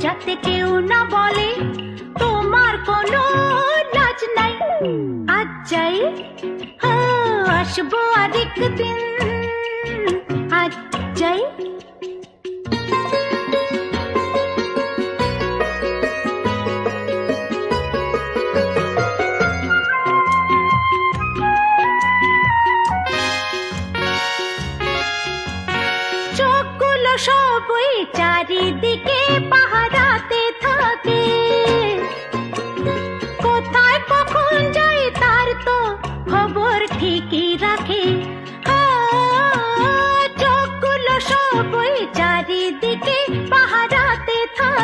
যাতে কেউ না বলে তোমার কোনো লাজ নাই। আজ যাই, আসবো আরেকদিন। আজ যাই।